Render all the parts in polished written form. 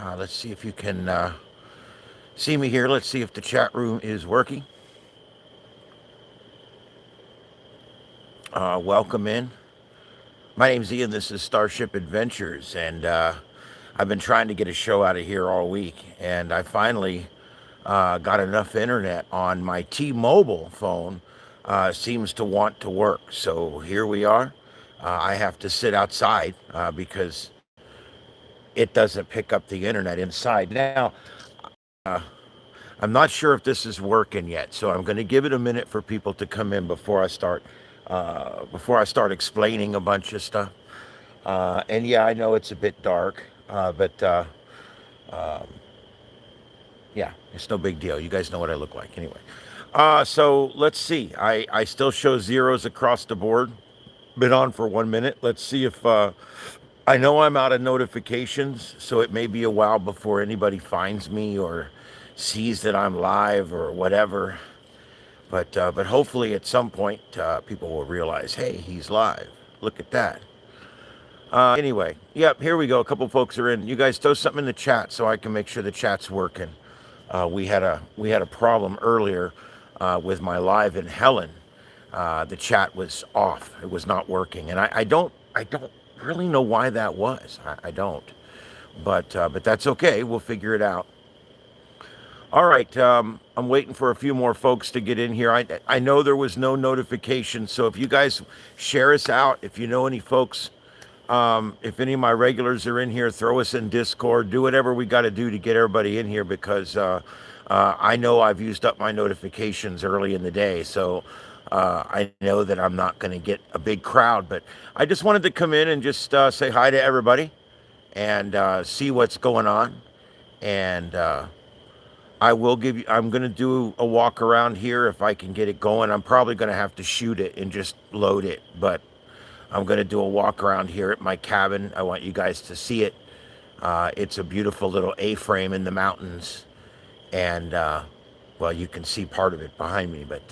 Let's see if you can see me here. Let's see if the chat room is working. Welcome in. My name's Ian. This is Starship Adventures, and I've been trying to get a show out of here all week, and I finally got enough internet on my T-Mobile phone. Seems to want to work, so here we are. I have to sit outside because it doesn't pick up the internet inside. Now, uh, I'm not sure if this is working yet, so I'm going to give it a minute for people to come in before I start explaining a bunch of stuff. And yeah, I know it's a bit dark, but um, yeah, it's no big deal. You guys know what I look like anyway. So let's see. I still show zeros across the board. Been on for 1 minute. Let's see if I know I'm out of notifications, so it may be a while before anybody finds me or sees that I'm live or whatever. But hopefully at some point people will realize, hey, he's live. Look at that. Anyway, yep, here we go. A couple folks are in. You guys throw something in the chat so I can make sure the chat's working. We had a problem earlier with my live in Helen. The chat was off. It was not working, and I don't really know why that was. I don't, but that's okay. We'll figure it out. All right, I'm waiting for a few more folks to get in here. I know there was no notification, so if you guys share us out, if you know any folks, if any of my regulars are in here, throw us in Discord. Do whatever we got to do to get everybody in here because I know I've used up my notifications early in the day, so I know that I'm not going to get a big crowd. But I just wanted to come in and just say hi to everybody and see what's going on. And I'm going to do a walk around here if I can get it going. I'm probably going to have to shoot it and just load it, but I'm going to do a walk around here at my cabin. I want you guys to see it. It's a beautiful little A-frame in the mountains, and well, you can see part of it behind me, but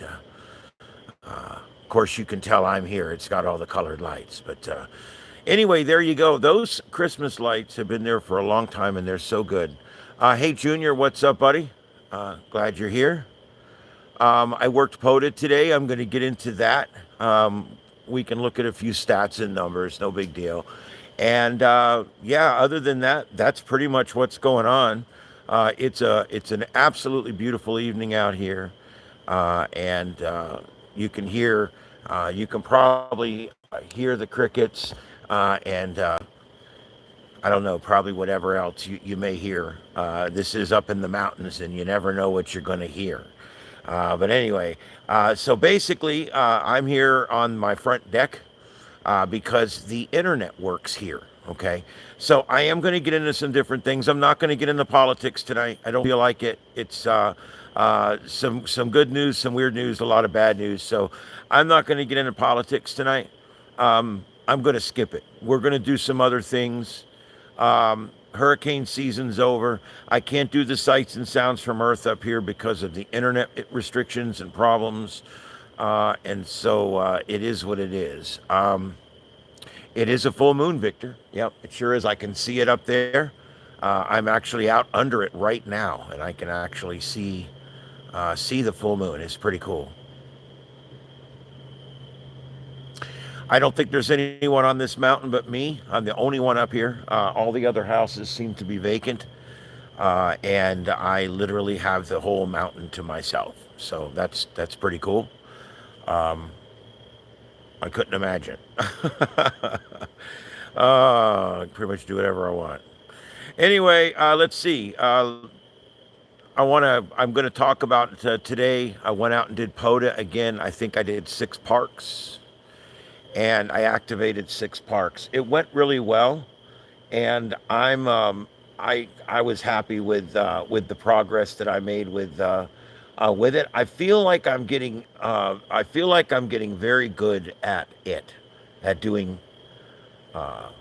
of course you can tell I'm here. It's got all the colored lights, but anyway, there you go. Those Christmas lights have been there for a long time, and they're so good. Hey, Junior, what's up, buddy? Glad you're here. I worked POTA today. I'm going to get into that. We can look at a few stats and numbers, no big deal. And yeah, other than that, that's pretty much what's going on. It's an absolutely beautiful evening out here, and you can hear, you can probably hear the crickets and I don't know, probably whatever else you may hear. This is up in the mountains, and you never know what you're going to hear. But anyway, so basically, I'm here on my front deck because the internet works here. Okay, so I am going to get into some different things. I'm not going to get into politics tonight. I don't feel like it. It's some good news, some weird news, a lot of bad news. So I'm not going to get into politics tonight. I'm going to skip it. We're going to do some other things. Hurricane season's over. I can't do the sights and sounds from Earth up here because of the internet restrictions and problems. And so it is what it is. It is a full moon, Victor. Yep, it sure is. I can see it up there. I'm actually out under it right now, and I can actually see the full moon. It's pretty cool. I don't think there's anyone on this mountain but me. I'm the only one up here. All the other houses seem to be vacant. And I literally have the whole mountain to myself. So that's pretty cool. I couldn't imagine. I can pretty much do whatever I want. Anyway, let's see. I'm going to talk about today. I went out and did POTA again. I think I did 6 parks. And I activated 6 parks. It went really well, and I was happy with the progress that I made with it. I feel like I'm getting very good at it, at doing POTA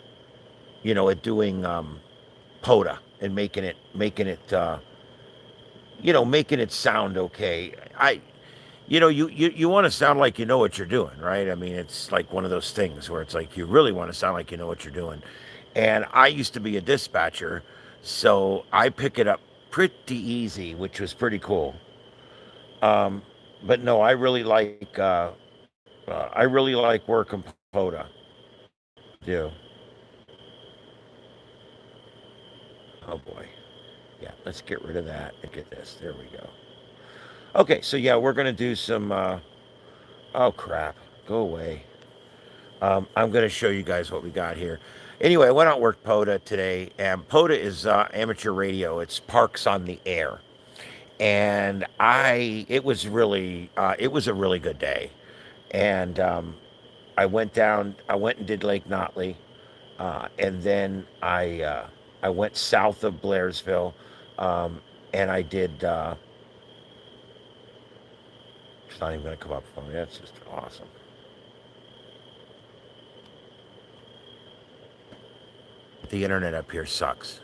and making it making it sound okay. You want to sound like you know what you're doing, right? I mean, it's like one of those things where it's like you really want to sound like you know what you're doing. And I used to be a dispatcher, So I pick it up pretty easy, which was pretty cool. Um, but no, I really like working Poda. I do. Oh boy. Yeah, let's get rid of that and get this. There we go. Okay, so yeah, we're gonna do some. Oh crap! Go away. I'm gonna show you guys what we got here. Anyway, I went out and worked POTA today, and POTA is amateur radio. It's parks on the air, and it was a really good day, and I went and did Lake Notley, and then I went south of Blairsville, um, and I did. It's not even going to come up for me. That's just awesome. The internet up here sucks.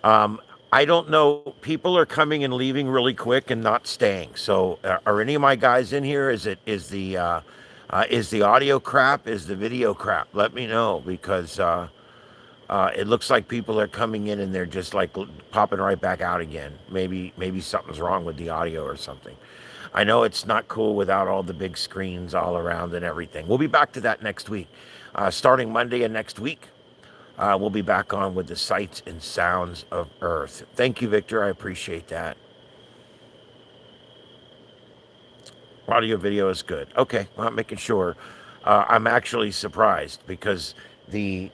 Um, I don't know. People are coming and leaving really quick and not staying. So, are any of my guys in here? Is the audio crap? Is the video crap? Let me know because it looks like people are coming in and they're just like popping right back out again. Maybe something's wrong with the audio or something. I know it's not cool without all the big screens all around and everything. We'll be back to that next week. Starting Monday and next week, we'll be back on with the sights and sounds of Earth. Thank you, Victor. I appreciate that. Audio video is good. Okay, well, I'm making sure. I'm actually surprised because the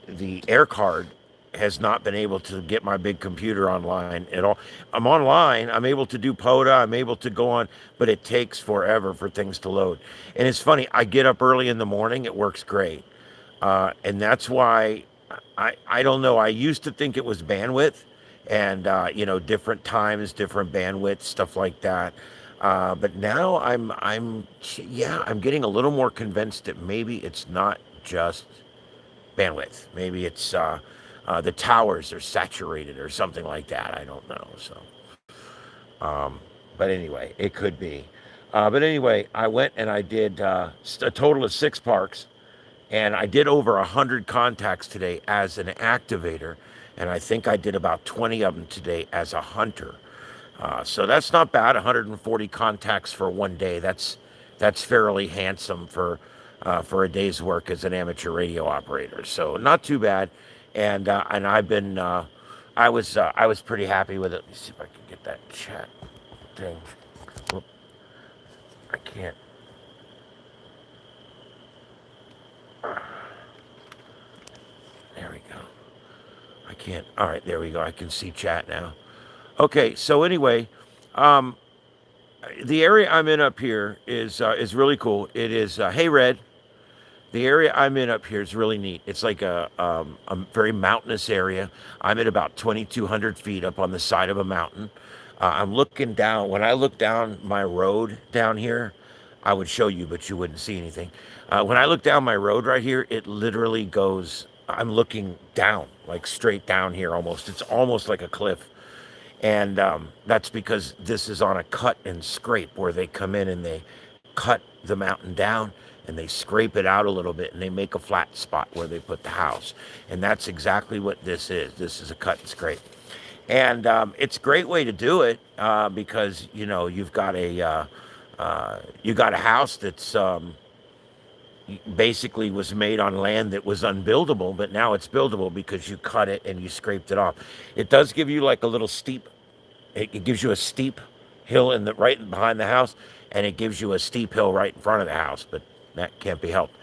air card has not been able to get my big computer online at all. I'm online. I'm able to do POTA. I'm able to go on, but it takes forever for things to load. And it's funny. I get up early in the morning. It works great, and that's why I don't know. I used to think it was bandwidth, and different times, different bandwidth, stuff like that. But now yeah, I'm getting a little more convinced that maybe it's not just bandwidth. Maybe it's the towers are saturated or something like that. I don't know. So, um, but anyway, it could be. But anyway, I went and I did a total of 6 parks, and I did over 100 contacts today as an activator, and I think I did about 20 of them today as a hunter. So that's not bad. 140 contacts for one day. That's fairly handsome for a day's work as an amateur radio operator. So not too bad. And I've been I was pretty happy with it. Let me see if I can get that chat thing. Whoop, I can't. There we go. I can't. All right, there we go. I can see chat now. Okay, so anyway, um, the area I'm in up here is really cool. It is hey Red. The area I'm in up here is really neat. It's like a very mountainous area. I'm at about 2,200 feet up on the side of a mountain. I'm looking down. When I look down my road down here, I would show you, but you wouldn't see anything. When I look down my road right here, it literally goes. I'm looking down, like straight down here almost. It's almost like a cliff. And that's because this is on a cut and scrape where they come in and they cut the mountain down and they scrape it out a little bit and they make a flat spot where they put the house. And that's exactly what this is. This is a cut and scrape. And it's a great way to do it because you got a house that's basically was made on land that was unbuildable, but now it's buildable because you cut it and you scraped it off. It does give you like a little steep. It gives you a steep hill in the right behind the house, and it gives you a steep hill right in front of the house. But that can't be helped.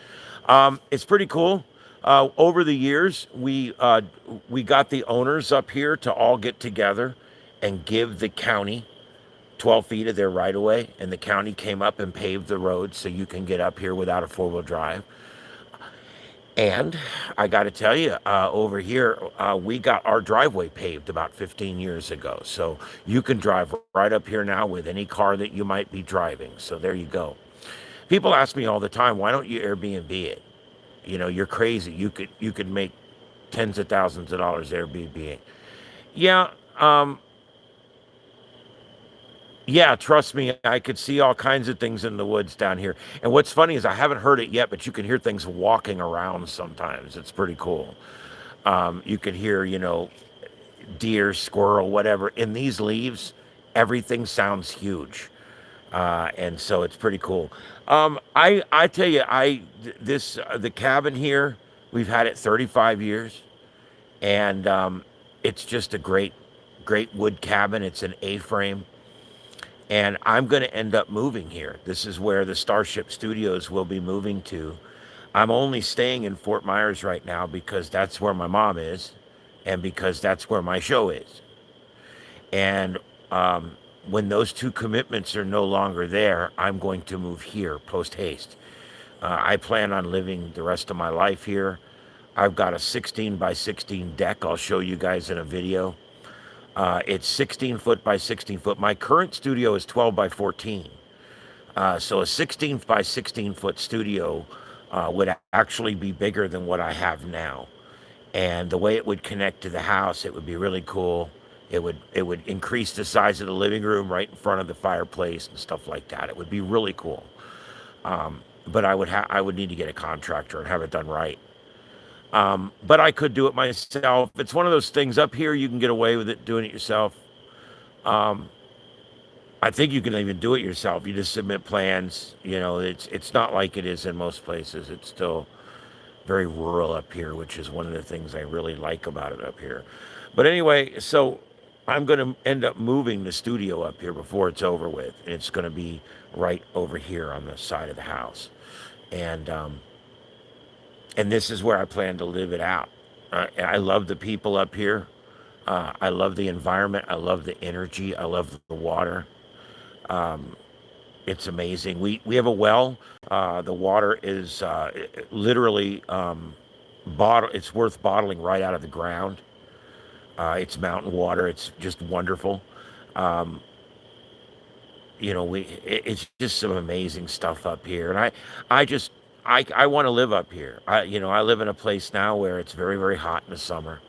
It's pretty cool. Over the years, we got the owners up here to all get together and give the county 12 feet of their right of way, and the county came up and paved the road so you can get up here without a 4-wheel drive. And I got to tell you, over here, we got our driveway paved about 15 years ago. So you can drive right up here now with any car that you might be driving. So there you go. People ask me all the time, why don't you Airbnb it? You're crazy. You could make tens of thousands of dollars Airbnb. Yeah, yeah, trust me, I could see all kinds of things in the woods down here. And what's funny is I haven't heard it yet, but you can hear things walking around sometimes. It's pretty cool. You can hear, deer, squirrel, whatever. In these leaves, everything sounds huge, and so it's pretty cool. I tell you, this the cabin here. We've had it 35 years, and it's just a great wood cabin. It's an A-frame, and I'm going to end up moving here. This is where the Starship Studios will be moving to. I'm only staying in Fort Myers right now because that's where my mom is, and because that's where my show is. And when those two commitments are no longer there, I'm going to move here post haste. I plan on living the rest of my life here. I've got a 16 by 16 deck. I'll show you guys in a video. It's 16 foot by 16 foot. My current studio is 12 by 14. So a 16 by 16 foot studio would actually be bigger than what I have now. And the way it would connect to the house, it would be really cool. It would increase the size of the living room right in front of the fireplace and stuff like that. It would be really cool. But I would need to get a contractor and have it done right. But I could do it myself. It's one of those things up here you can get away with it doing it yourself. I think you can even do it yourself. You just submit plans. It's not like it is in most places. It's still very rural up here, which is one of the things I really like about it up here. But anyway, so I'm going to end up moving the studio up here before it's over with. And it's going to be right over here on the side of the house. And and this is where I plan to live it out. I love the people up here. I love the environment. I love the energy. I love the water. It's amazing. We have a well. The water is literally bottle. It's worth bottling right out of the ground. It's mountain water. It's just wonderful. Um, it's just some amazing stuff up here, and I want to live up here. I live in a place now where it's very very hot in the summer,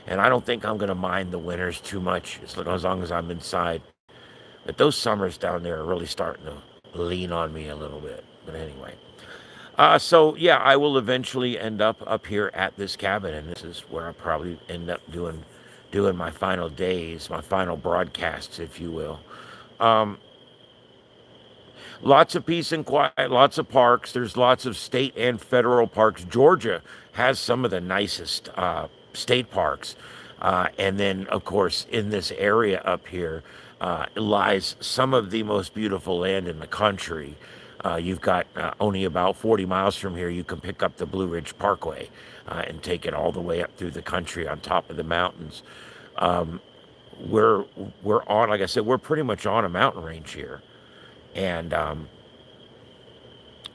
and I don't think I'm going to mind the winters too much as long as I'm inside. But those summers down there are really starting to lean on me a little bit. But anyway, so yeah, I will eventually end up here at this cabin, and this is where I'll probably end up doing my final days, my final broadcasts, if you will. Um, Lots of peace and quiet, lots of parks. There's lots of state and federal parks. Georgia has some of the nicest state parks. And then, of course, in this area up here lies some of the most beautiful land in the country. You've got only about 40 miles from here, you can pick up the Blue Ridge Parkway and take it all the way up through the country on top of the mountains. Um, we're we're on, like I said, we're pretty much on a mountain range here, and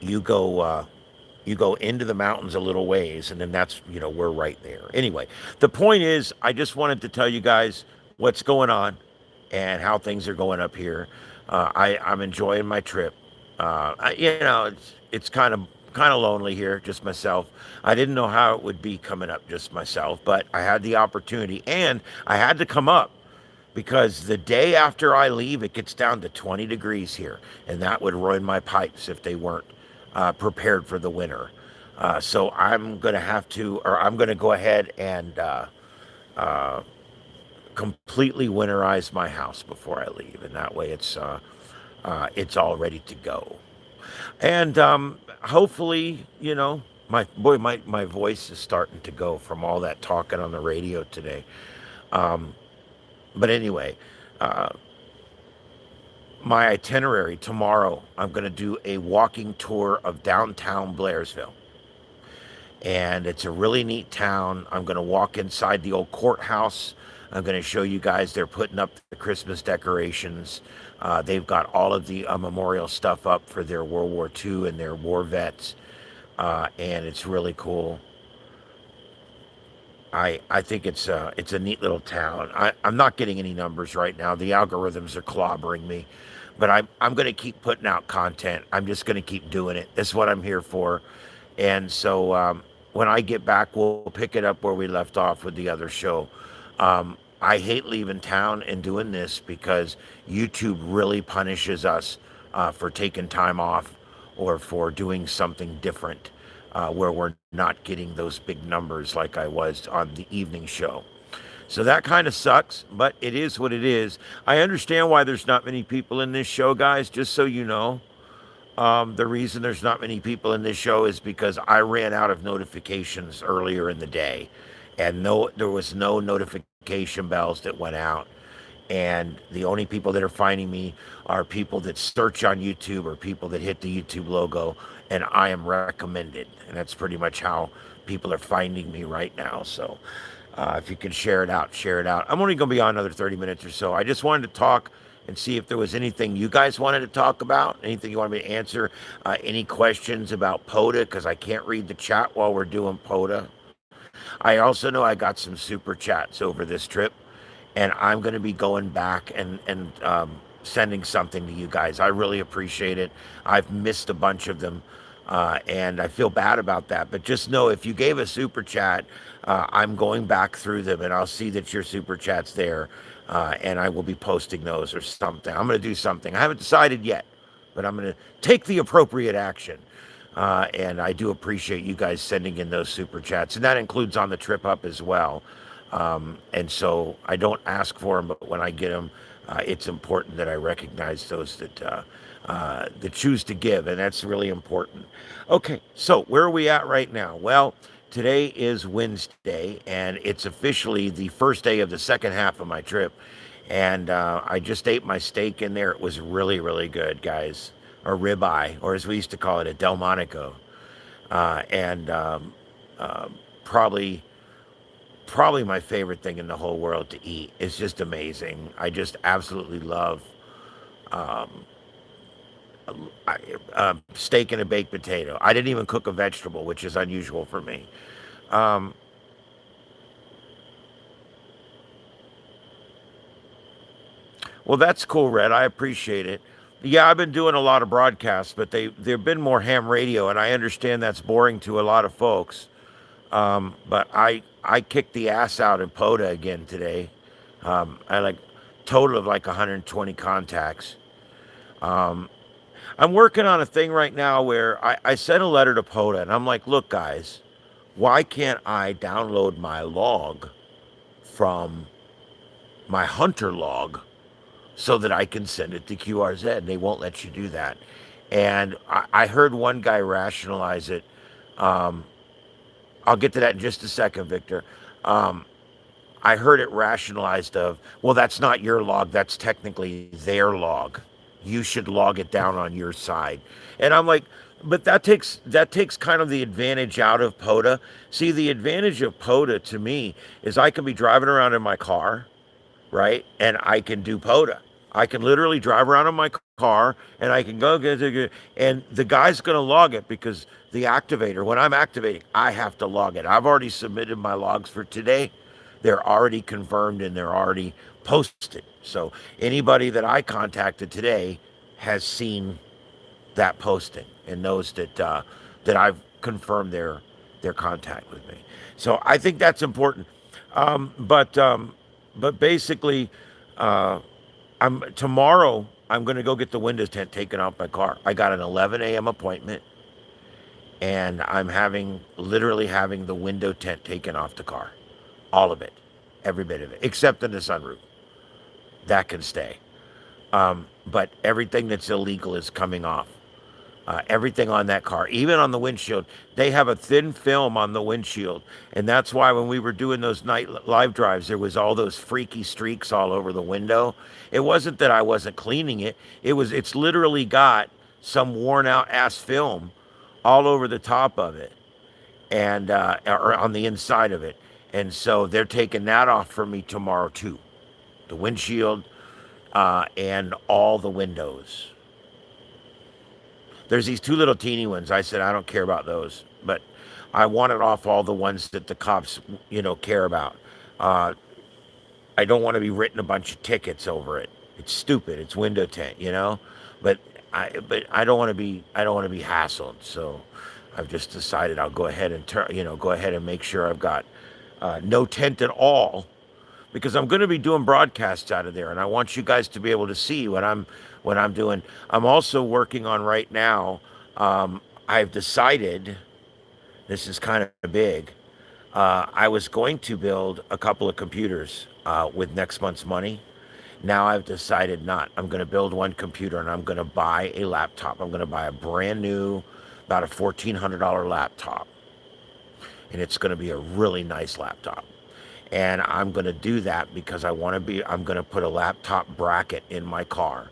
you go you go into the mountains a little ways, and then that's we're right there. Anyway, the point is, I just wanted to tell you guys what's going on and how things are going up here. I'm enjoying my trip. It's kind of lonely here, just myself. I didn't know how it would be coming up just myself, but I had the opportunity, and I had to come up because the day after I leave, it gets down to 20 degrees here, and that would ruin my pipes if they weren't prepared for the winter. So I'm going to have to, or I'm going to go ahead and uh, completely winterize my house before I leave, and that way it's all ready to go. And hopefully, my voice is starting to go from all that talking on the radio today. Um, but anyway, uh, my itinerary tomorrow, I'm going to do a walking tour of downtown Blairsville. And it's a really neat town. I'm going to walk inside the old courthouse. I'm going to show you guys they're putting up the Christmas decorations. They've got all of the memorial stuff up for their World War II and their war vets, and it's really cool. I think it's a neat little town. I'm not getting any numbers right now. The algorithms are clobbering me, but I'm going to keep putting out content. I'm just going to keep doing it. That's what I'm here for. And so when I get back, we'll pick it up where we left off with the other show. I hate leaving town and doing this because YouTube really punishes us for taking time off or for doing something different where we're not getting those big numbers like I was on the evening show. So that kind of sucks, but it is what it is. I understand why there's not many people in this show, guys, just so you know. The reason there's not many people in this show is because I ran out of notifications earlier in the day, and there was no notification bells that went out. And the only people that are finding me are people that search on YouTube or people that hit the YouTube logo, and I am recommended. And that's pretty much how people are finding me right now. So if you can share it out, share it out. I'm only going to be on another 30 minutes or so. I just wanted to talk and see if there was anything you guys wanted to talk about, anything you wanted me to answer, any questions about POTA, because I can't read the chat while we're doing POTA. I also know I got some super chats over this trip, and I'm going to be going back and sending something to you guys. I really appreciate it. I've missed a bunch of them, and I feel bad about that. But just know if you gave a super chat, I'm going back through them, and I'll see that your super chat's there, and I will be posting those or something. I'm going to do something. I haven't decided yet, but I'm going to take the appropriate action. And I do appreciate you guys sending in those super chats, and that includes on the trip up as well. And so I don't ask for them, but when I get them, it's important that I recognize those that choose to give, and that's really important. Okay, so where are we at right now? Well, today is Wednesday, and it's officially the first day of the second half of my trip. And I just ate my steak in there. It was really, really good, guys. Or ribeye, or as we used to call it, a Delmonico. And probably probably my favorite thing in the whole world to eat. It's just amazing. I just absolutely love um, steak and a baked potato. I didn't even cook a vegetable, which is unusual for me. Um, well, that's cool, Red. I appreciate it. Yeah, I've been doing a lot of broadcasts, but they've been more ham radio, and I understand that's boring to a lot of folks. But I kicked the ass out in POTA again today. I like total of like 120 contacts. Um, I'm working on a thing right now where I sent a letter to POTA and I'm like, look, guys, why can't I download my log from my hunter log so that I can send it to QRZ? And they won't let you do that. And I heard one guy rationalize it. Um, I'll get to that in just a second, Victor. Um, I heard it rationalized of, well, that's not your log, that's technically their log. You should log it down on your side. And I'm like, but that takes kind of the advantage out of POTA. See, the advantage of POTA to me is I can be driving around in my car, right? And I can do POTA. I can literally drive around in my car and I can go get, and the guy's going to log it because the activator, when I'm activating, I have to log it. I've already submitted my logs for today. They're already confirmed and they're already posted. So anybody that I contacted today has seen that posting and knows that I've confirmed their contact with me. So I think that's important. But basically, uh, I'm tomorrow. I'm going to go get the window tent taken off my car. I got an 11 a.m. appointment, and I'm literally having the window tent taken off the car, all of it, every bit of it, except in the sunroof. That can stay. But everything that's illegal is coming off. Everything on that car, even on the windshield, they have a thin film on the windshield, and that's why when we were doing those night live drives, there was all those freaky streaks all over the window. It wasn't that I wasn't cleaning it; it's literally got some worn out ass film all over the top of it, and or on the inside of it, and so they're taking that off for me tomorrow too, the windshield and all the windows. There's these two little teeny ones. I said I don't care about those, but I wanted off all the ones that the cops, care about. Uh, I don't want to be written a bunch of tickets over it. It's stupid. It's window tint. But I don't want to be hassled. So I've just decided I'll go ahead and go ahead and make sure I've got no tent at all because I'm going to be doing broadcasts out of there, and I want you guys to be able to see what I'm doing. I'm also working on right now. I've decided this is kind of big. I was going to build a couple of computers with next month's money. Now I've decided not. I'm going to build one computer and I'm going to buy a laptop. I'm going to buy a brand new, about a $1,400 laptop. And it's going to be a really nice laptop. And I'm going to do that because I'm going to put a laptop bracket in my car.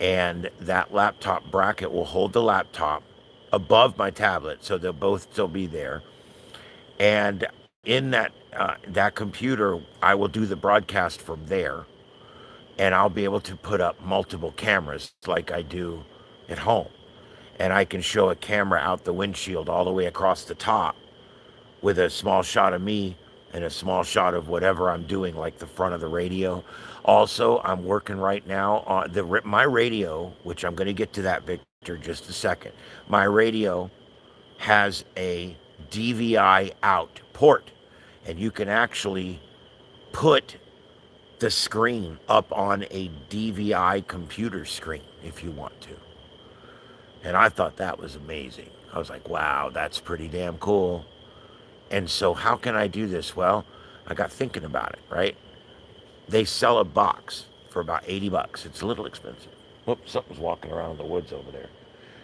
And that laptop bracket will hold the laptop above my tablet. So they'll both still be there. And in that computer, I will do the broadcast from there, and I'll be able to put up multiple cameras like I do at home. And I can show a camera out the windshield all the way across the top with a small shot of me and a small shot of whatever I'm doing, like the front of the radio. Also, I'm working right now on my radio, which I'm going to get to that, Victor, just a second. My radio has a DVI out port, and you can actually put the screen up on a DVI computer screen if you want to. And I thought that was amazing. I was like, wow, that's pretty damn cool. And so, how can I do this? Well, I got thinking about it, right? They sell a box for about 80 bucks. It's a little expensive. Whoops, something's walking around in the woods over there.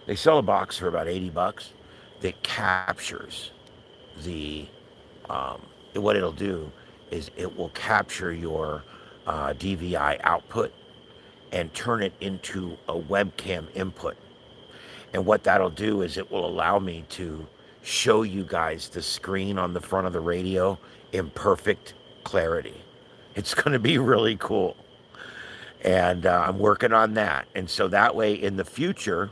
They sell a box for about 80 bucks that captures the, um, what it'll do is it will capture your DVI output and turn it into a webcam input. And what that'll do is it will allow me to show you guys the screen on the front of the radio in perfect clarity. It's going to be really cool. And I'm working on that. And so that way in the future,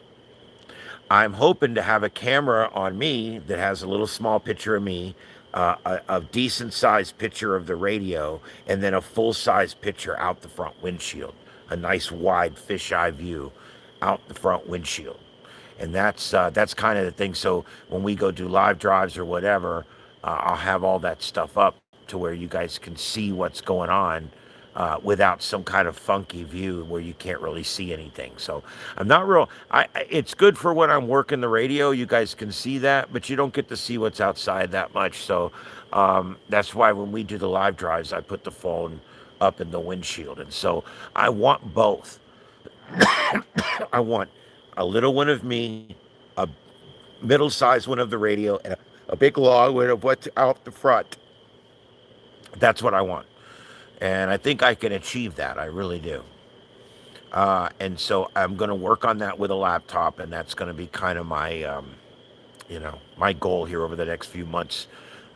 I'm hoping to have a camera on me that has a little small picture of me, a decent sized picture of the radio, and then a full size picture out the front windshield. A nice wide fisheye view out the front windshield. And that's kind of the thing. So when we go do live drives or whatever, I'll have all that stuff up to where you guys can see what's going on without some kind of funky view where you can't really see anything. So I'm not real. It's good for when I'm working the radio. You guys can see that, but you don't get to see what's outside that much. So that's why when we do the live drives, I put the phone up in the windshield. And so I want both. I want a little one of me, a middle-sized one of the radio, and a big long one of what's out the front. That's what I want. And I think I can achieve that. I really do. And so I'm going to work on that with a laptop, and that's going to be kind of my goal here over the next few months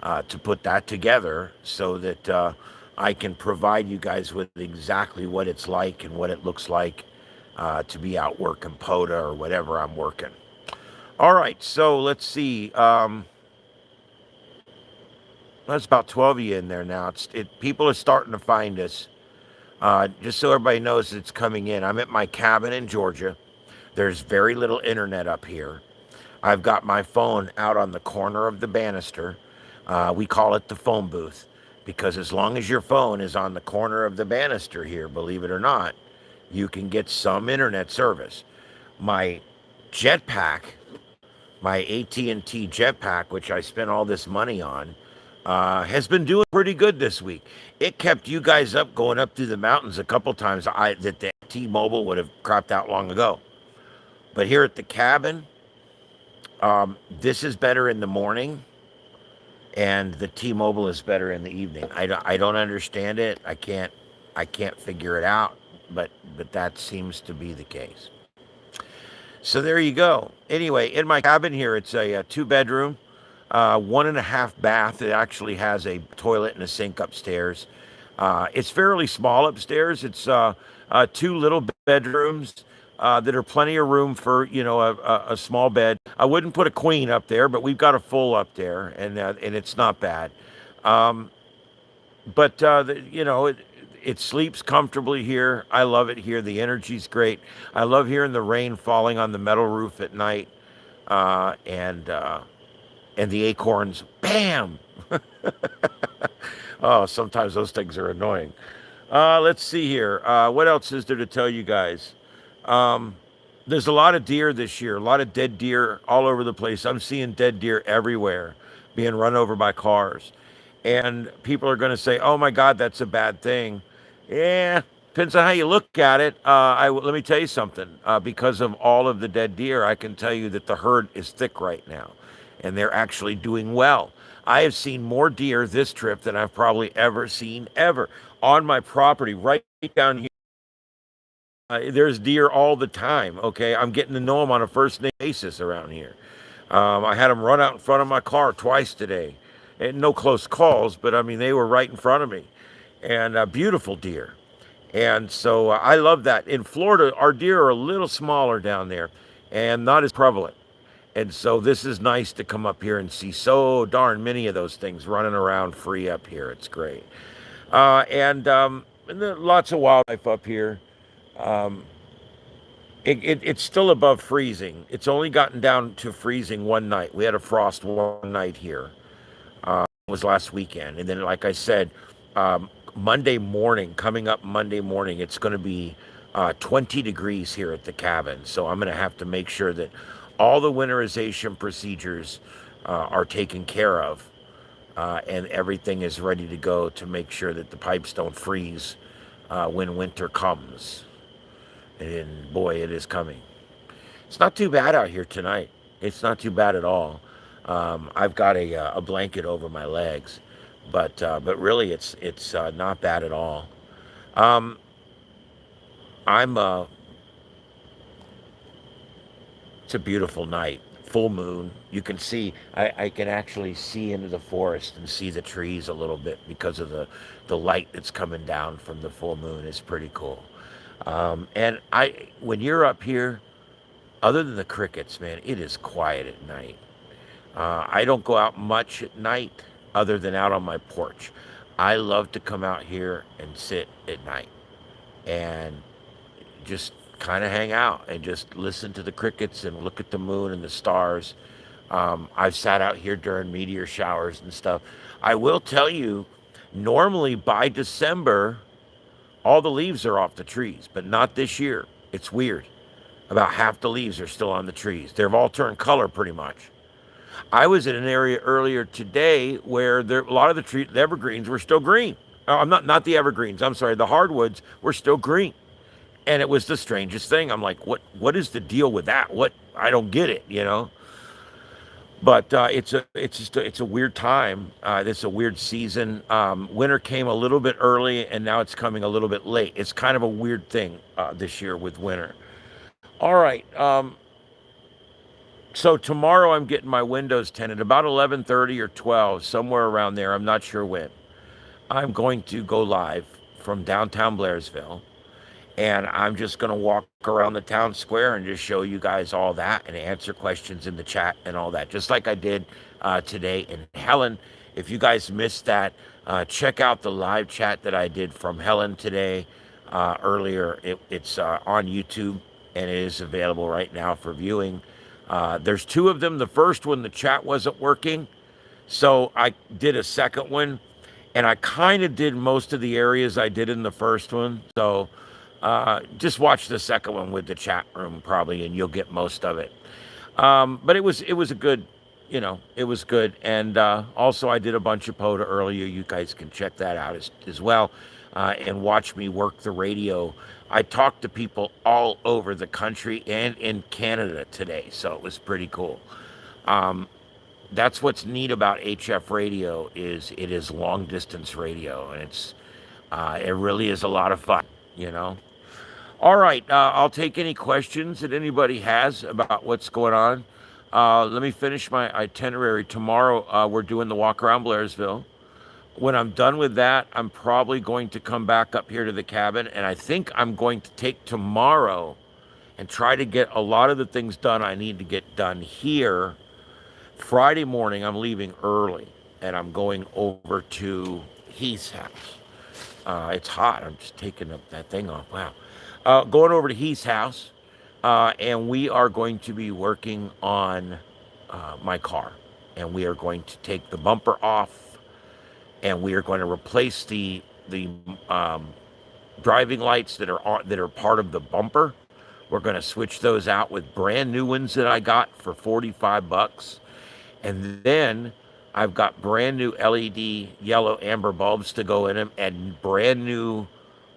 to put that together so that I can provide you guys with exactly what it's like and what it looks like to be out working POTA or whatever I'm working. All right, so let's see. There's about 12 of you in there now. People are starting to find us. Just so everybody knows it's coming in. I'm at my cabin in Georgia. There's very little internet up here. I've got my phone out on the corner of the banister. We call it the phone booth because as long as your phone is on the corner of the banister here, believe it or not, you can get some internet service. My jetpack, my AT&T jetpack, which I spent all this money on, has been doing pretty good this week. It kept you guys up going up through the mountains a couple times that the T-Mobile would have crapped out long ago. But here at the cabin, this is better in the morning, and the T-Mobile is better in the evening. I don't understand it. I can't figure it out, but that seems to be the case. So there you go. Anyway, in my cabin here, it's a 2-bedroom. 1.5 bath. It actually has a toilet and a sink upstairs. It's fairly small upstairs. It's 2 little bedrooms that are plenty of room for a small bed. I wouldn't put a queen up there, but we've got a full up there, and it's not bad. But it sleeps comfortably here. I love it here. The energy's great. I love hearing the rain falling on the metal roof at night, and the acorns, bam! Oh, sometimes those things are annoying. Let's see here. What else is there to tell you guys? There's a lot of deer this year, a lot of dead deer all over the place. I'm seeing dead deer everywhere. being run over by cars. And people are going to say, oh my God, that's a bad thing. Yeah, depends on how you look at it. Let me tell you something. Because of all of the dead deer, I can tell you that the herd is thick right now, and they're actually doing well. I have seen more deer this trip than I've probably ever seen ever on my property right down here. There's deer all the time. Okay, I'm getting to know them on a first name basis around here. I had them run out in front of my car twice today. And no close calls, but I mean, they were right in front of me. And beautiful deer. And so I love that. In Florida, our deer are a little smaller down there and not as prevalent. And so this is nice to come up here and see so darn many of those things running around free up here. It's great. And lots of wildlife up here. Um, it's still above freezing. It's only gotten down to freezing one night. We had a frost one night here. It was last weekend, and then, like I said, Monday morning, coming up Monday morning, it's going to be 20 degrees here at the cabin. So I'm going to have to make sure that all the winterization procedures are taken care of, and everything is ready to go to make sure that the pipes don't freeze when winter comes. And boy, it is coming. It's not too bad out here tonight. It's not too bad at all. I've got a blanket over my legs, but really it's not bad at all. Um, I'm It's a beautiful night, full moon. You can see I can actually see into the forest and see the trees a little bit because of the light that's coming down from the full moon. It's pretty cool. And I when you're up here, other than the crickets, man, it is quiet at night. I don't go out much at night other than out on my porch. I love to come out here and sit at night and just kind of hang out and just listen to the crickets and look at the moon and the stars. I've sat out here during meteor showers and stuff. I will tell you, normally by December, all the leaves are off the trees, but not this year. It's weird. About half the leaves are still on the trees. They've all turned color pretty much. I was in an area earlier today where a lot of the evergreens were still green. I'm not the evergreens. I'm sorry, the hardwoods were still green, and it was the strangest thing. I'm like, what is the deal with that? What I don't get it, you know. But it's a weird time. It's a weird season. Winter came a little bit early, and now it's coming a little bit late. It's kind of a weird thing this year with winter. All right. So tomorrow I'm getting my windows tinted about 11:30 or 12, somewhere around there. I'm not sure when. I'm going to go live from downtown Blairsville, and I'm just going to walk around the town square and just show you guys all that and answer questions in the chat and all that, just like I did today in Helen. If you guys missed that, check out the live chat that I did from Helen today earlier. It's on YouTube, and it is available right now for viewing. There's two of them. The first one, the chat wasn't working, so I did a second one, and I kind of did most of the areas I did in the first one. So just watch the second one with the chat room probably, and you'll get most of it. But it was a good, it was good. And also I did a bunch of POTA earlier. You guys can check that out as well, and watch me work the radio. I talked to people all over the country and in Canada today, so it was pretty cool. Um, that's what's neat about HF radio is it is long distance radio, and it really is a lot of fun, you know. All right, I'll take any questions that anybody has about what's going on. Let me finish my itinerary. Tomorrow, we're doing the walk around Blairsville. When I'm done with that, I'm probably going to come back up here to the cabin, and I think I'm going to take tomorrow and try to get a lot of the things done I need to get done here. Friday morning, I'm leaving early, and I'm going over to Heath's house. It's hot. I'm just taking up that thing off. Wow. Going over to Heath's house, and we are going to be working on my car, and we are going to take the bumper off, and we are going to replace the driving lights that are part of the bumper. We're going to switch those out with brand new ones that I got for $45, and then I've got brand new LED yellow amber bulbs to go in them, and brand new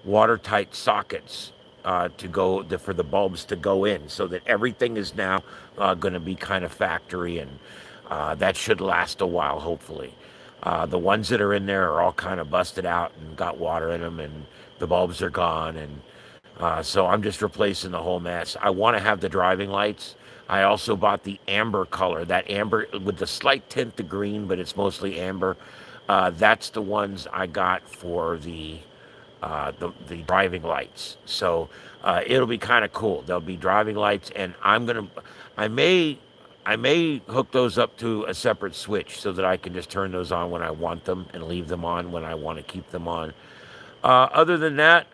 watertight sockets for the bulbs to go in, so that everything is now going to be kind of factory, and that should last a while, hopefully. The ones that are in there are all kind of busted out and got water in them, and the bulbs are gone, and so I'm just replacing the whole mess. I want to have the driving lights. I also bought the amber color, that amber with the slight tint to green, but it's mostly amber. That's the ones I got for the driving lights. So it'll be kind of cool. There'll be driving lights, and I may, I may hook those up to a separate switch so that I can just turn those on when I want them and leave them on when I want to keep them on. Other than that,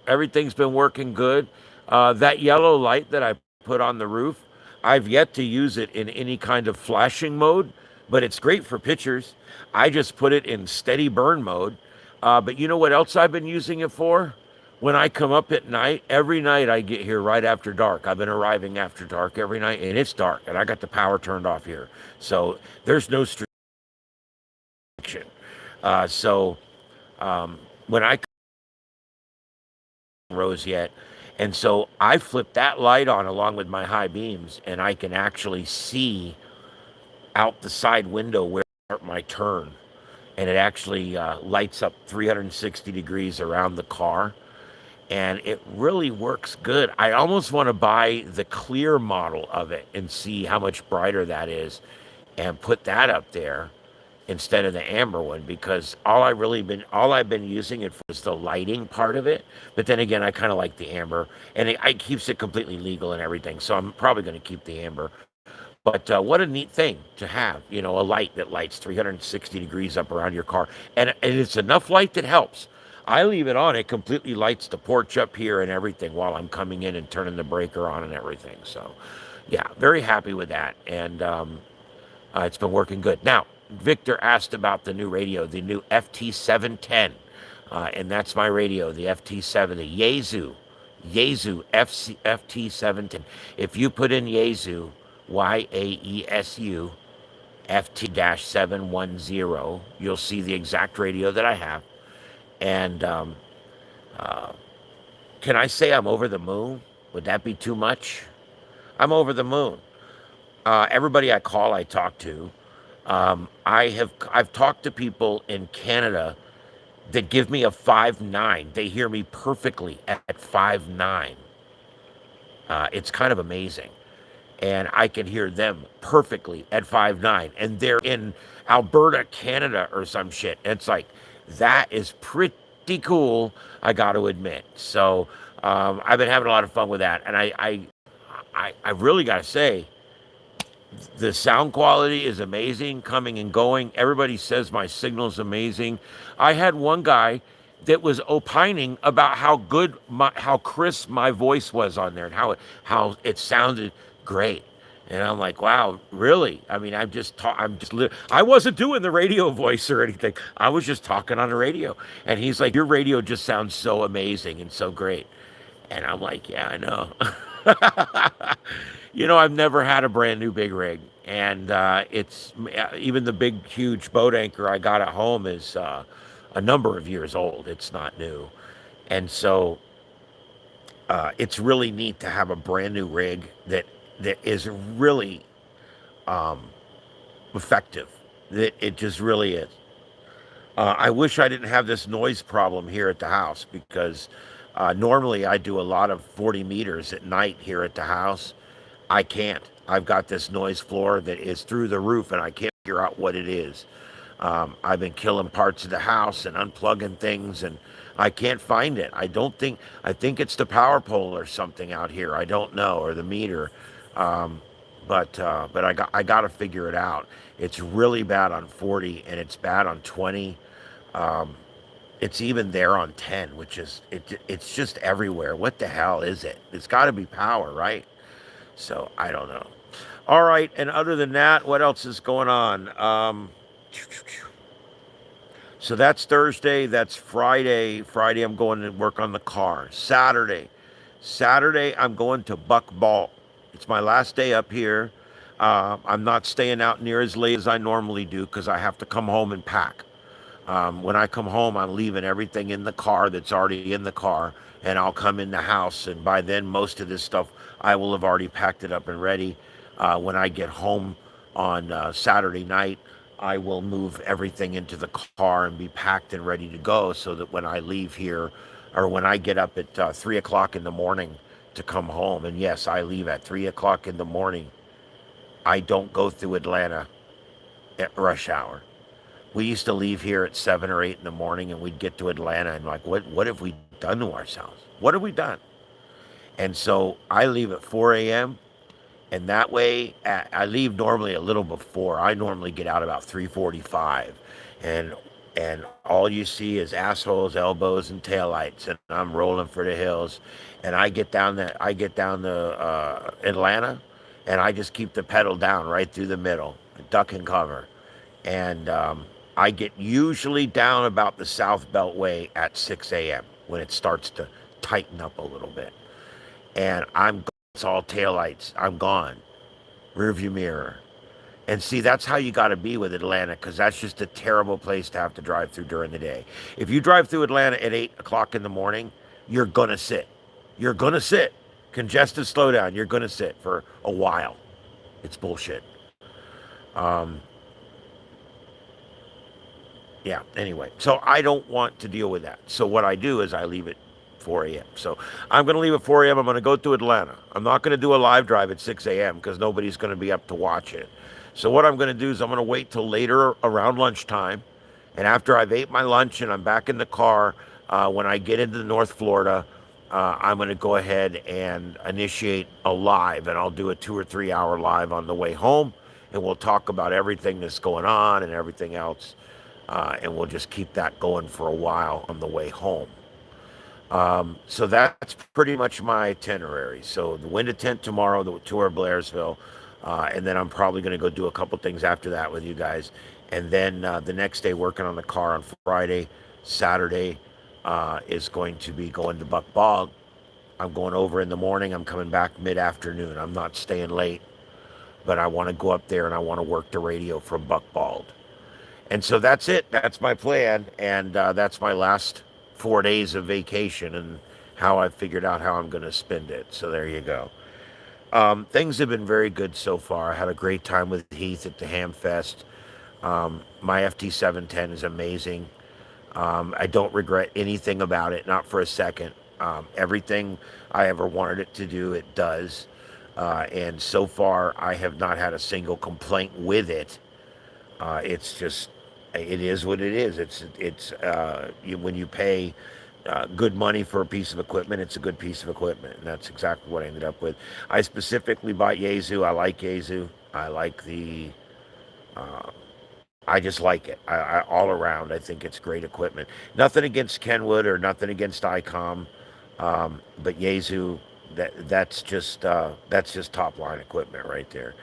everything's been working good. That yellow light that I put on the roof, I've yet to use it in any kind of flashing mode, but it's great for pictures. I just put it in steady burn mode. But you know what else I've been using it for? When I come up at night, every night I get here right after dark. I've been arriving after dark every night, and it's dark, and I got the power turned off here. So there's no restriction. So when I rose yet. And so I flipped that light on along with my high beams, and I can actually see out the side window where my turn. And it actually lights up 360 degrees around the car. And it really works good. I almost want to buy the clear model of it and see how much brighter that is and put that up there instead of the amber one, because all I've been using it for is the lighting part of it. But then again, I kind of like the amber, and it keeps it completely legal and everything. So I'm probably going to keep the amber. But what a neat thing to have, a light that lights 360 degrees up around your car, and it's enough light that helps. I leave it on; it completely lights the porch up here and everything while I'm coming in and turning the breaker on and everything. So, yeah, very happy with that, and it's been working good. Now, Victor asked about the new radio, the new FT710, and that's my radio, the FT7, the Yaesu FT710. If you put in Yaesu, YAESU, FT-710, you'll see the exact radio that I have. And uh, can I say I'm over the moon? Would that be too much? I'm over the moon. Everybody I call, I talk to. I've talked to people in Canada that give me a 5.9. They hear me perfectly at 5.9. It's kind of amazing, and I can hear them perfectly at 5.9, and they're in Alberta, Canada, or some shit. It's like that is pretty cool. I got to admit. So I've been having a lot of fun with that, and I really got to say, the sound quality is amazing, coming and going. Everybody says my signal's amazing. I had one guy that was opining about how crisp my voice was on there, and how it sounded great. And I'm like, wow, really? I mean, I wasn't doing the radio voice or anything. I was just talking on the radio. And he's like, your radio just sounds so amazing and so great. And I'm like, yeah, I know. I've never had a brand new big rig, and it's even the big, huge boat anchor I got at home is a number of years old. It's not new, and so it's really neat to have a brand new rig that is really um, effective. That it just really is. I wish I didn't have this noise problem here at the house, because normally I do a lot of 40 meters at night here at the house. I can't. I've got this noise floor that is through the roof, and I can't figure out what it is. I've been killing parts of the house and unplugging things, and I can't find it. I think it's the power pole or something out here. I don't know, or the meter. Um, but I got to figure it out. It's really bad on 40, and it's bad on 20. Um, it's even there on 10, which is it's just everywhere. What the hell is it? It's got to be power, right? So I don't know. All right, and other than that, what else is going on? So that's Thursday. That's Friday. Friday, I'm going to work on the car. Saturday, I'm going to Buck Ball. It's my last day up here. I'm not staying out near as late as I normally do because I have to come home and pack. When I come home, I'm leaving everything in the car that's already in the car, and I'll come in the house. And by then, most of this stuff, I will have already packed it up and ready. When I get home on Saturday night, I will move everything into the car and be packed and ready to go so that when I leave here, or when I get up at 3 o'clock in the morning to come home, and yes, I leave at 3 o'clock in the morning, I don't go through Atlanta at rush hour. We used to leave here at 7 or 8 in the morning, and we'd get to Atlanta and like, what have we done to ourselves? What have we done? And so I leave at 4 a.m. And that way, I leave normally a little before. I normally get out about 3:45, and all you see is assholes, elbows, and taillights, and I'm rolling for the hills. And I get down to Atlanta, and I just keep the pedal down right through the middle, duck and cover. And I get usually down about the South Beltway at 6 a.m. when it starts to tighten up a little bit. And it's all taillights. I'm gone. Rearview mirror. And see, that's how you got to be with Atlanta, because that's just a terrible place to have to drive through during the day. If you drive through Atlanta at 8 o'clock in the morning, you're going to sit. You're going to sit. Congested slowdown. You're going to sit for a while. It's bullshit. Um, yeah, anyway. So I don't want to deal with that. So what I do is I leave it 4 a.m. So I'm going to leave at 4 a.m. I'm going to go to Atlanta. I'm not going to do a live drive at 6 a.m. because nobody's going to be up to watch it. So what I'm going to do is I'm going to wait till later around lunchtime. And after I've ate my lunch and I'm back in the car, when I get into North Florida, I'm going to go ahead and initiate a live. And I'll do a 2 or 3 hour live on the way home. And we'll talk about everything that's going on and everything else. And we'll just keep that going for a while on the way home. So that's pretty much my itinerary. So the winter tent tomorrow, the tour of Blairsville, and then I'm probably going to go do a couple things after that with you guys. And then the next day, working on the car on Friday. Saturday is going to be going to Buck Bog. I'm going over in the morning. I'm coming back mid-afternoon. I'm not staying late, but I want to go up there and I want to work the radio from Buck Bald. And so that's it. That's my plan. And that's my last 4 days of vacation and how I figured out how I'm going to spend it. So there you go. Things have been very good so far. I had a great time with Heath at the Ham Fest. My FT710 is amazing. I don't regret anything about it, not for a second. Everything I ever wanted it to do, it does. And so far, I have not had a single complaint with it. It's just, it is what it is. When you pay good money for a piece of equipment, it's a good piece of equipment, and that's exactly what I ended up with. I specifically bought Yaesu. I like Yaesu. I like uh, I just like it. All around, I think it's great equipment. Nothing against Kenwood or nothing against ICOM, but Yaesu, that's just top line equipment right there.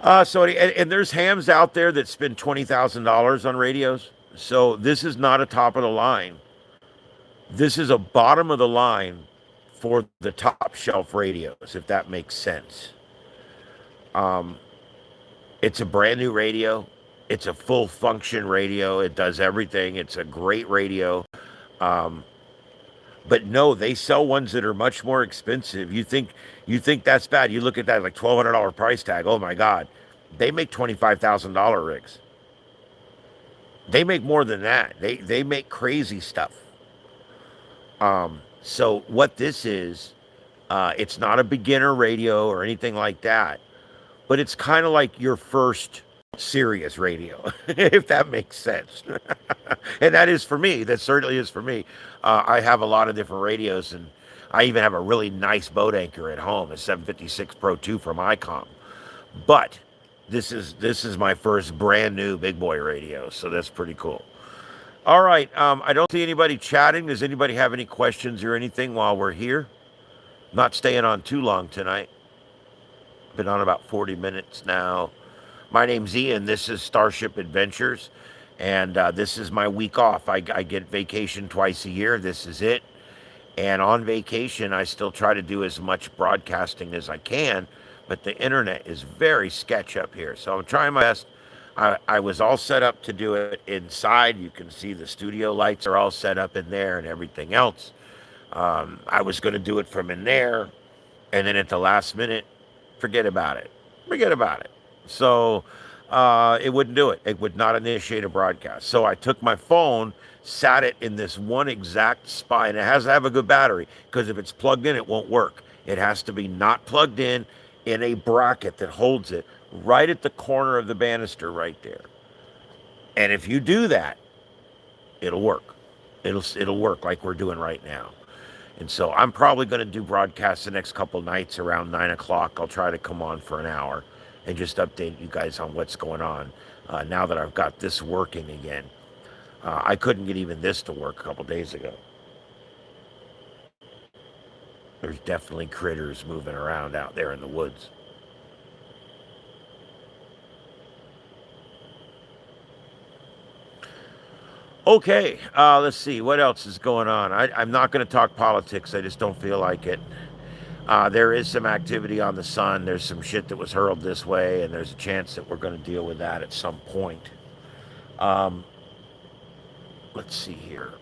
And there's hams out there that spend $20,000 on radios. So this is not a top of the line. This is a bottom of the line for the top shelf radios, if that makes sense. Um, it's a brand new radio. It's a full function radio. It does everything. It's a great radio. Um, but no, they sell ones that are much more expensive. You think that's bad? You look at that like $1,200 price tag. Oh my God, they make $25,000 rigs. They make more than that. They make crazy stuff. So what this is, it's not a beginner radio or anything like that, but it's kind of like your first serious radio, if that makes sense. And that is for me. That certainly is for me. I have a lot of different radios, and I even have a really nice boat anchor at home, a 756 Pro 2 from ICOM. But this is my first brand new big boy radio, so that's pretty cool. All right, I don't see anybody chatting. Does anybody have any questions or anything while we're here? Not staying on too long tonight. Been on about 40 minutes now. My name's Ian. This is Starship Adventures, and this is my week off. I get vacation twice a year. This is it. And on vacation, I still try to do as much broadcasting as I can but the internet is very sketch up here. So I'm trying my best. I was all set up to do it inside. You can see the studio lights are all set up in there and everything else. I was going to do it from in there, and then at the last minute, forget about it. Forget about it. So it wouldn't do it. It would not initiate a broadcast. So I took my phone, sat it in this one exact spot, and it has to have a good battery because if it's plugged in, it won't work. It has to be not plugged in a bracket that holds it right at the corner of the banister right there. And if you do that, it'll work. It'll work like we're doing right now. And so I'm probably going to do broadcasts the next couple nights around 9 o'clock. I'll try to come on for an hour and just update you guys on what's going on now that I've got this working again. I couldn't get even this to work a couple days ago. There's definitely critters moving around out there in the woods. Okay, let's see. What else is going on? I'm not going to talk politics. I just don't feel like it. There is some activity on the sun. There's some shit that was hurled this way, and there's a chance that we're going to deal with that at some point. Um, let's see here.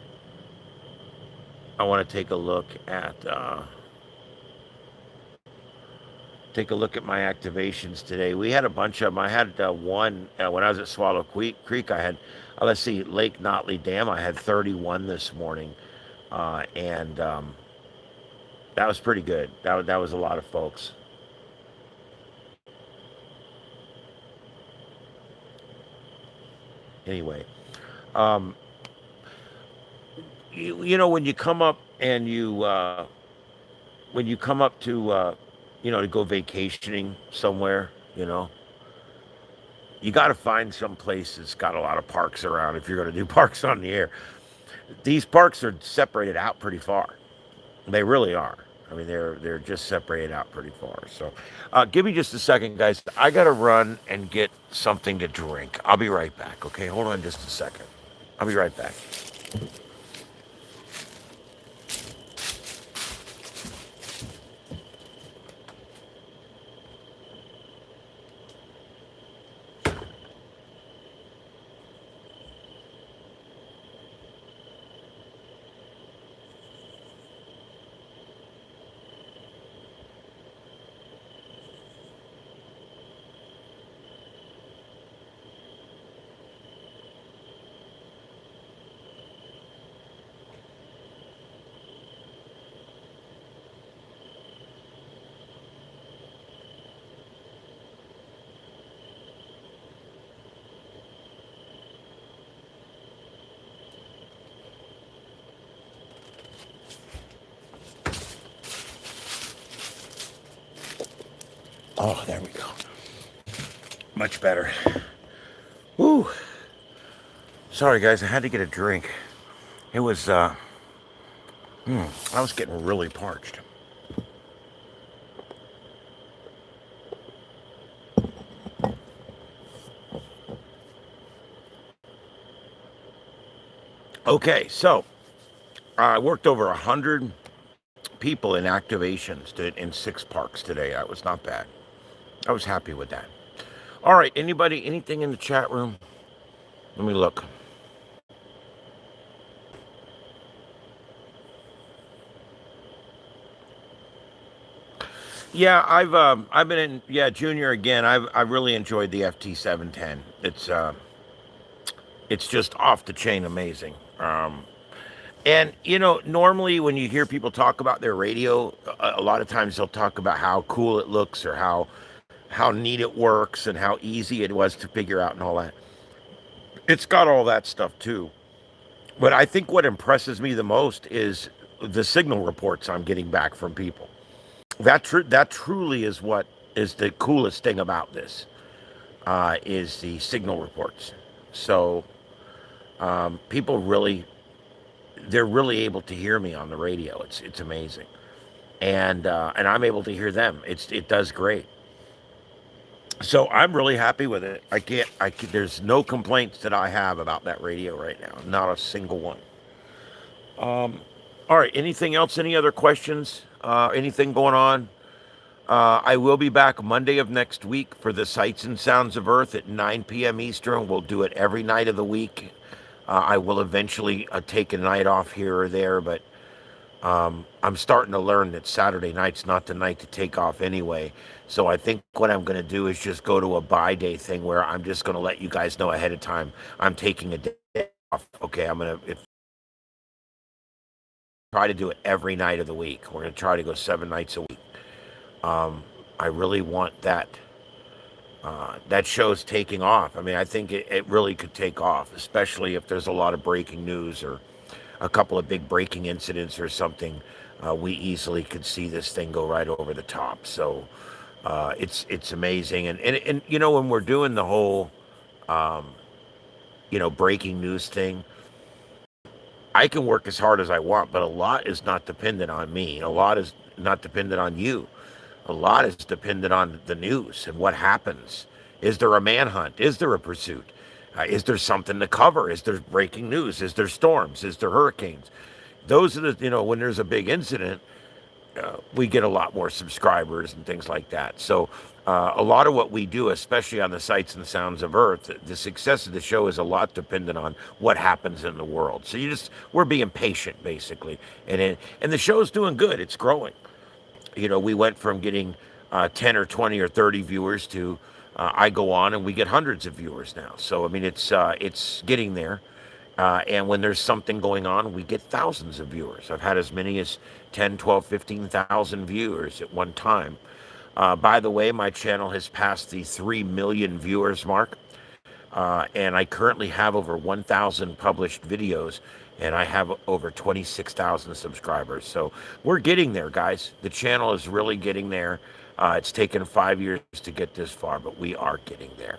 I want to take a look at my activations today. We had a bunch of them. I had one when I was at Swallow Creek. I had, let's see, Lake Notley Dam. I had 31 this morning, and that was pretty good. That was a lot of folks. Anyway, um, you know when you come up and when you come up to to go vacationing somewhere, you got to find some place that's got a lot of parks around if you're going to do parks on the air. These parks are separated out pretty far. They really are. I mean, they're just separated out pretty far. So, give me just a second, guys. I gotta run and get something to drink. I'll be right back. Okay, hold on just a second. I'll be right back. Oh, there we go. Much better. Woo. Sorry, guys. I had to get a drink. It was, I was getting really parched. Okay, so I worked over 100 people in activations in 6 parks today. That was not bad. I was happy with that. All right, anything in the chat room? Let me look. Yeah, I've been in Junior again. I really enjoyed the FT710. It's just off the chain amazing. And normally when you hear people talk about their radio, a lot of times they'll talk about how cool it looks or how neat it works and how easy it was to figure out and all that. It's got all that stuff too. But I think what impresses me the most is the signal reports I'm getting back from people. That truly is what is the coolest thing about this, is the signal reports. So people they're really able to hear me on the radio. It's amazing, and I'm able to hear them. It does great. So I'm really happy with it. There's no complaints that I have about that radio right now. Not a single one. All right. Anything else? Any other questions? Anything going on? I will be back Monday of next week for the Sights and Sounds of Earth at 9 p.m. Eastern. We'll do it every night of the week. I will eventually take a night off here or there, but I'm starting to learn that Saturday night's not the night to take off anyway. So I think what I'm going to do is just go to a buy day thing where I'm just going to let you guys know ahead of time I'm taking a day off. Okay, I'm going to try to do it every night of the week. We're going to try to go 7 nights a week. I really want that show's taking off. I mean, I think it really could take off, especially if there's a lot of breaking news or a couple of big breaking incidents or something. We easily could see this thing go right over the top. So it's amazing. And you know, when we're doing the whole breaking news thing, I can work as hard as I want, but a lot is not dependent on me. A lot is not dependent on you. A lot is dependent on the news and what happens. Is there a manhunt? Is there a pursuit? Is there something to cover? Is there breaking news? Is there storms? Is there hurricanes? Those are when there's a big incident, we get a lot more subscribers and things like that. So a lot of what we do, especially on the Sights and Sounds of Earth, the success of the show is a lot dependent on what happens in the world. So we're being patient basically, and the show's doing good. It's growing. We went from getting 10 or 20 or 30 viewers to I go on and we get hundreds of viewers now. So I mean, it's getting there. And when there's something going on, we get thousands of viewers. I've had as many as 10, 12, 15,000 viewers at one time. By the way, my channel has passed the 3 million viewers mark. And I currently have over 1,000 published videos, and I have over 26,000 subscribers. So we're getting there, guys. The channel is really getting there. It's taken 5 years to get this far, but we are getting there.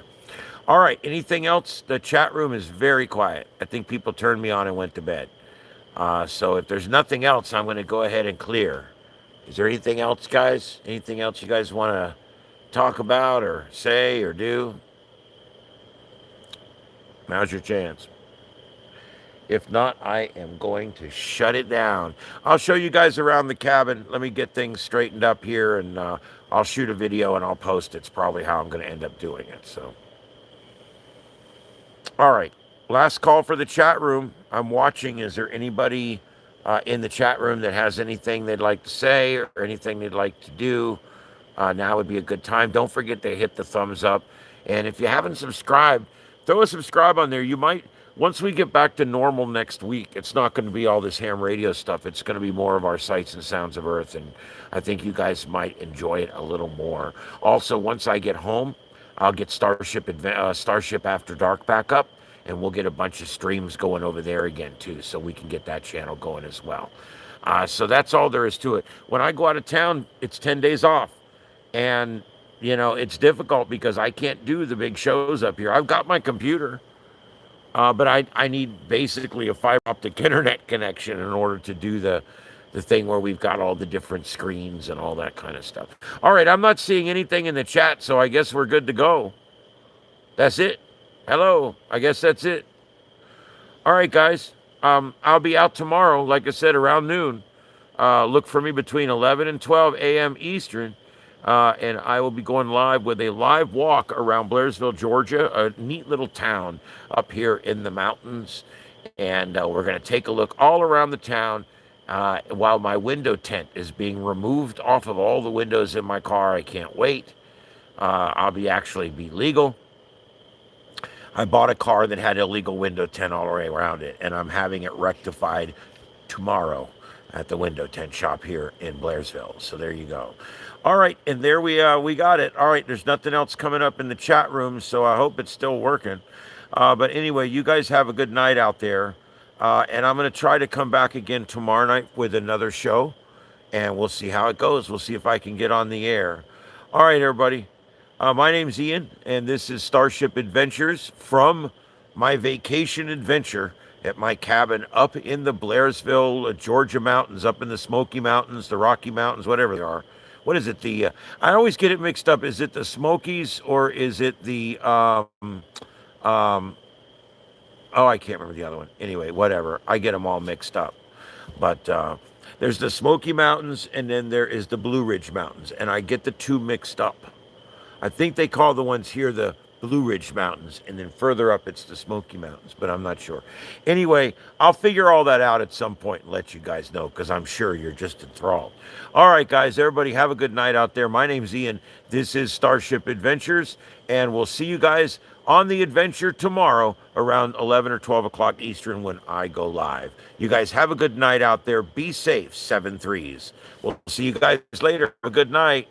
All right. Anything else? The chat room is very quiet. I think people turned me on and went to bed. So if there's nothing else, I'm going to go ahead and clear. Is there anything else, guys? Anything else you guys want to talk about or say or do? Now's your chance. If not, I am going to shut it down. I'll show you guys around the cabin. Let me get things straightened up here, and I'll shoot a video and I'll post it. It's probably how I'm going to end up doing it. So, all right. Last call for the chat room. I'm watching. Is there anybody in the chat room that has anything they'd like to say or anything they'd like to do? Now would be a good time. Don't forget to hit the thumbs up. And if you haven't subscribed, throw a subscribe on there. You might, once we get back to normal next week, it's not going to be all this ham radio stuff. It's going to be more of our Sights and Sounds of Earth. And I think you guys might enjoy it a little more. Also, once I get home, I'll get Starship After Dark back up. And we'll get a bunch of streams going over there again, too. So we can get that channel going as well. So that's all there is to it. When I go out of town, it's 10 days off. And, it's difficult because I can't do the big shows up here. I've got my computer, but I need basically a fiber optic internet connection in order to do the thing where we've got all the different screens and all that kind of stuff. All right, I'm not seeing anything in the chat, so I guess we're good to go. That's it. Hello. I guess that's it. All right, guys. I'll be out tomorrow, like I said, around noon. Look for me between 11 and 12 a.m. Eastern. And I will be going live with a live walk around Blairsville, Georgia, a neat little town up here in the mountains. And we're going to take a look all around the town while my window tent is being removed off of all the windows in my car. I can't wait. I'll actually be legal. I bought a car that had illegal window tint all the way around it, and I'm having it rectified tomorrow at the window tint shop here in Blairsville. So there you go. All right, and there we got it. All right, there's nothing else coming up in the chat room, so I hope it's still working. But anyway, you guys have a good night out there, and I'm going to try to come back again tomorrow night with another show, and we'll see how it goes. We'll see if I can get on the air. All right, everybody. My name's Ian, and this is Starship Adventures from my vacation adventure at my cabin up in the Blairsville, Georgia mountains, up in the Smoky Mountains, the Rocky Mountains, whatever they are. What is it? I always get it mixed up. Is it the Smokies or is it the oh, I can't remember the other one. Anyway, whatever. I get them all mixed up. But There's the Smoky Mountains, and then there is the Blue Ridge Mountains, and I get the two mixed up. I think they call the ones here the Blue Ridge Mountains, and then further up it's the Smoky Mountains, but I'm not sure. Anyway, I'll figure all that out at some point and let you guys know, because I'm sure you're just enthralled. All right, guys, everybody have a good night out there. My name's Ian. This is Starship Adventures, and we'll see you guys on the adventure tomorrow around 11 or 12 o'clock Eastern when I go live. You guys have a good night out there. Be safe, 7 threes. We'll see you guys later. Have a good night.